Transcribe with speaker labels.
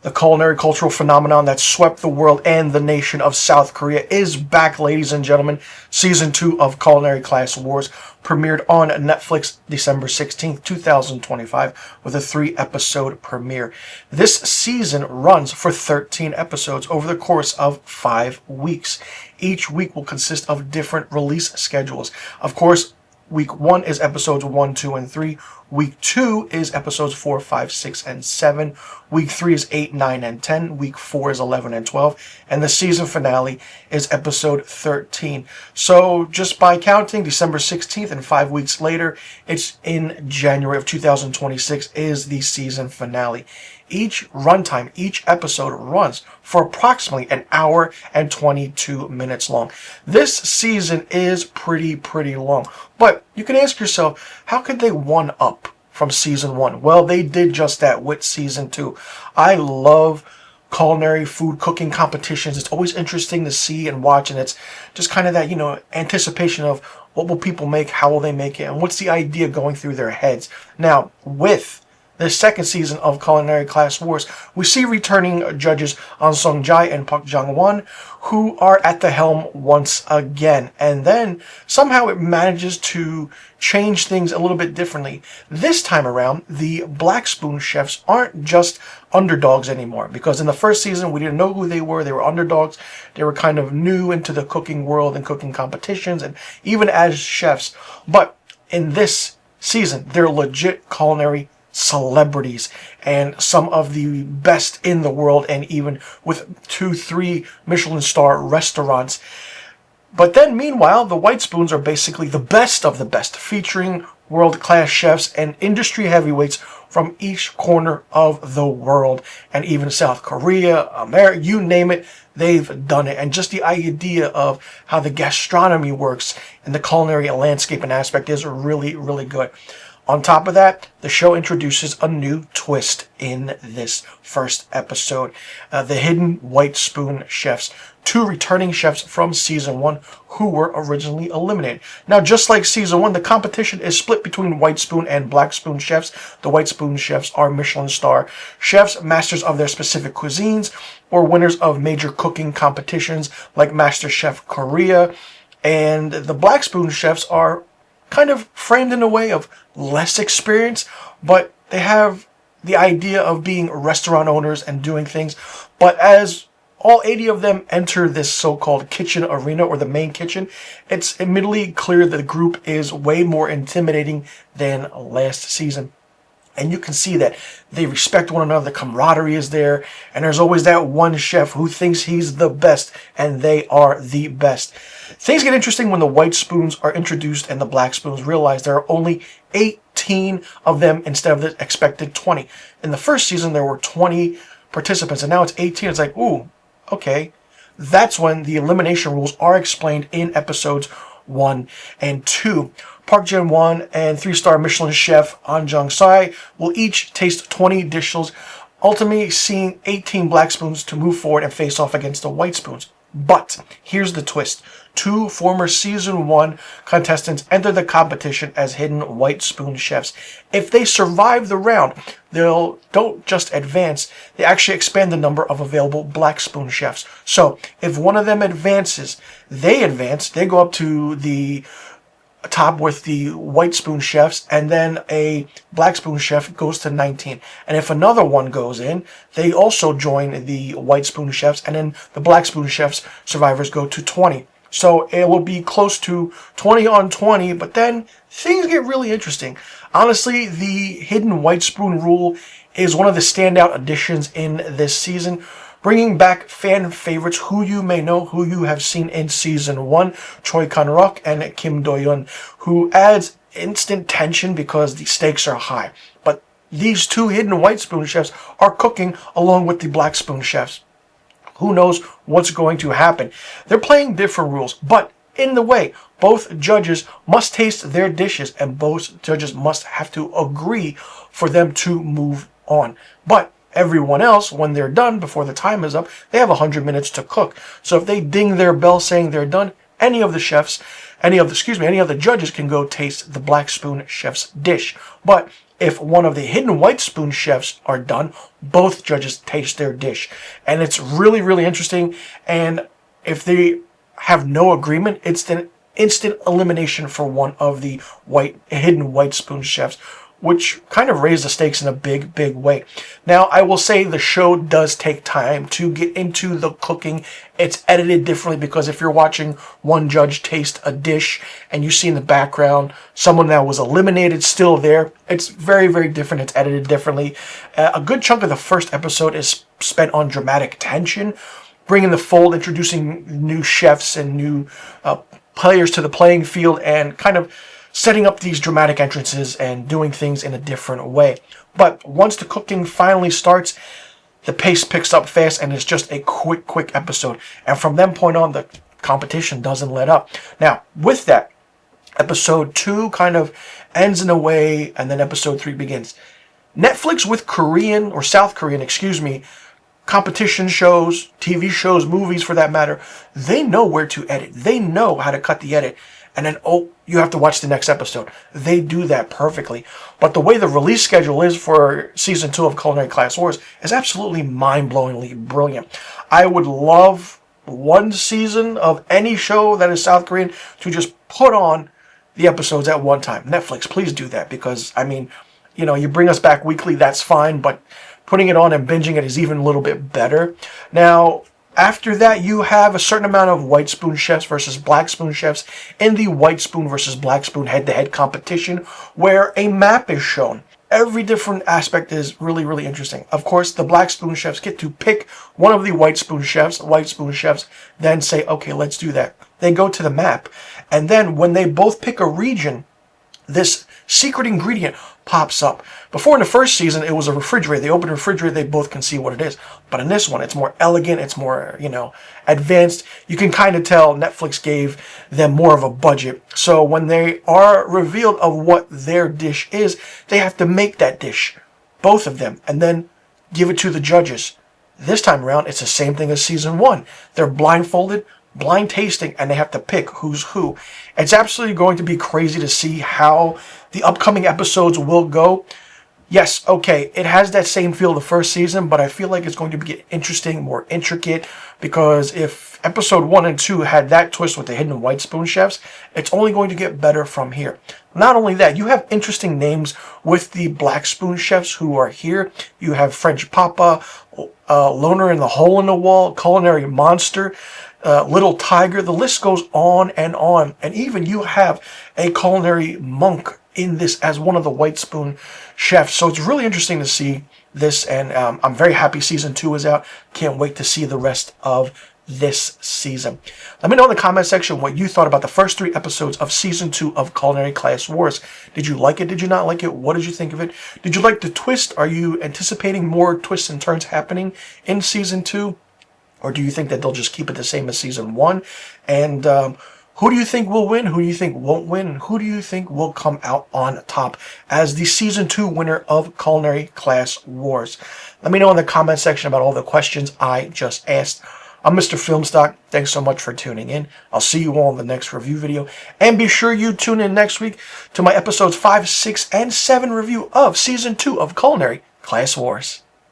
Speaker 1: The culinary cultural phenomenon that swept the world and the nation of South Korea is back, ladies and gentlemen. Season 2 of Culinary Class Wars premiered on Netflix December 16th, 2025 with a 3-episode premiere. This season runs for 13 episodes over the course of 5 weeks. Each week will consist of different release schedules. Of course, Week 1 is episodes 1, 2, and 3. Week 2 is episodes 4, 5, 6, and 7. Week 3 is 8, 9, and 10. Week 4 is 11 and 12. And the season finale is episode 13. So just by counting, December 16th and 5 weeks later, it's in January of 2026 is the season finale. Each runtime, each episode runs for approximately an hour and 22 minutes long. This season is pretty long. But you can ask yourself, how could they one up from season 1? Well, they did just that with season 2. I love culinary food cooking competitions. It's always interesting to see and watch, and it's just kind of that, anticipation of what will people make, how will they make it, and what's the idea going through their heads. Now, with the second season of Culinary Class Wars, we see returning judges Sung-jae and Jong-won, who are at the helm once again. And then somehow it manages to change things a little bit differently. This time around, the Black Spoon chefs aren't just underdogs anymore, because in the first season we didn't know who they were. They were underdogs. They were kind of new into the cooking world and cooking competitions and even as chefs. But in this season, they're legit culinary celebrities and some of the best in the world, and even with 2-3 Michelin star restaurants. But then meanwhile, the White Spoons are basically the best of the best, featuring world-class chefs and industry heavyweights from each corner of the world, and even South Korea, America, you name it, they've done it. And just the idea of how the gastronomy works and the culinary landscape and aspect is really good. On top of that, the show introduces a new twist in this first episode. The hidden White Spoon chefs, 2 returning chefs from season 1 who were originally eliminated. Now, just like season 1, the competition is split between White Spoon and Black Spoon chefs. The White Spoon chefs are Michelin star chefs, masters of their specific cuisines, or winners of major cooking competitions like MasterChef Korea. And the Black Spoon chefs are kind of framed in a way of less experience, but they have the idea of being restaurant owners and doing things. But as all 80 of them enter this so-called kitchen arena, or the main kitchen, it's immediately clear that the group is way more intimidating than last season. And you can see that they respect one another, the camaraderie is there, and there's always that one chef who thinks he's the best, and they are the best. Things get interesting when the White Spoons are introduced and the Black Spoons realize there are only 18 of them instead of the expected 20. In the first season, there were 20 participants, and now it's 18. It's like, ooh, okay. That's when the elimination rules are explained in episodes 1 and 2. Park Jong-won and 3-star Michelin chef An Jung-sae will each taste 20 dishes, ultimately seeing 18 Black Spoons to move forward and face off against the White Spoons. But here's the twist. 2 former season 1 contestants enter the competition as hidden White Spoon chefs. If they survive the round, don't just advance, they actually expand the number of available Black Spoon chefs. So if one of them advances, they go up to the top with the White Spoon chefs, and then a Black Spoon chef goes to 19. And if another one goes in, they also join the White Spoon chefs, and then the Black Spoon chefs survivors go to 20. So it will be close to 20 on 20, but then things get really interesting. Honestly, the hidden White Spoon rule is one of the standout additions in this season, bringing back fan favorites who you may know, who you have seen in season 1, Choi Kan-rok and Kim Do-yeon, who adds instant tension because the stakes are high. But these 2 hidden White Spoon chefs are cooking along with the Black Spoon chefs. Who knows what's going to happen? They're playing different rules, but in the way, both judges must taste their dishes, and both judges must have to agree for them to move on. But everyone else, when they're done, before the time is up, they have 100 minutes to cook. So if they ding their bell saying they're done, any of the judges can go taste the Black Spoon chef's dish. But if one of the hidden white spoon chefs are done, both judges taste their dish. And it's really, really interesting. And if they have no agreement, it's an instant elimination for one of the hidden white spoon chefs, which kind of raised the stakes in a big, big way. Now, I will say the show does take time to get into the cooking. It's edited differently because if you're watching one judge taste a dish and you see in the background someone that was eliminated still there, it's very, very different. It's edited differently. A good chunk of the first episode is spent on dramatic tension, bringing the fold, introducing new chefs and new players to the playing field, and kind of setting up these dramatic entrances and doing things in a different way. But once the cooking finally starts, the pace picks up fast and it's just a quick episode. And from that point on, the competition doesn't let up. Now, with that, episode 2 kind of ends in a way, and then episode 3 begins. Netflix with Korean, or South Korean, competition shows, TV shows, movies for that matter, they know where to edit. They know how to cut the edit. And then, oh, you have to watch the next episode. They do that perfectly. But the way the release schedule is for Season 2 of Culinary Class Wars is absolutely mind-blowingly brilliant. I would love one season of any show that is South Korean to just put on the episodes at one time. Netflix, please do that, because, I mean, you know, you bring us back weekly, that's fine, but putting it on and binging it is even a little bit better. Now, after that, you have a certain amount of white spoon chefs versus black spoon chefs in the white spoon versus black spoon head-to-head competition, where a map is shown. Every different aspect is really, really interesting. Of course, the black spoon chefs get to pick one of the white spoon chefs. White spoon chefs then say, okay, let's do that. They go to the map. And then when they both pick a region, this secret ingredient pops up. Before, in the first season, it was a refrigerator. They open a refrigerator, they both can see what it is. But in this one, it's more elegant, it's more, advanced. You can kind of tell Netflix gave them more of a budget. So when they are revealed of what their dish is, they have to make that dish, both of them, and then give it to the judges. This time around, it's the same thing as season 1. They're blindfolded, blind tasting, and they have to pick who's who. It's absolutely going to be crazy to see how the upcoming episodes will go. Yes, okay, it has that same feel the first season, but I feel like it's going to be interesting, more intricate, because if episode 1 and 2 had that twist with the hidden white spoon chefs, it's only going to get better from here. Not only that, you have interesting names with the black spoon chefs who are here. You have French Papa, Loner in the Hole in the Wall, Culinary Monster, Little Tiger. The list goes on. And even you have a culinary monk in this as one of the white spoon chefs. So it's really interesting to see this, and I'm very happy season 2 is out. Can't wait to see the rest of this season. Let me know in the comment section what you thought about the first 3 episodes of season 2 of Culinary Class Wars. Did you like it? Did you not like it? What did you think of it? Did you like the twist? Are you anticipating more twists and turns happening in season 2? Or do you think that they'll just keep it the same as season 1? And who do you think will win? Who do you think won't win? Who do you think will come out on top as the season 2 winner of Culinary Class Wars? Let me know in the comment section about all the questions I just asked. I'm Mr. Filmstock. Thanks so much for tuning in. I'll see you all in the next review video. And be sure you tune in next week to my episodes 5, 6, and 7 review of season 2 of Culinary Class Wars.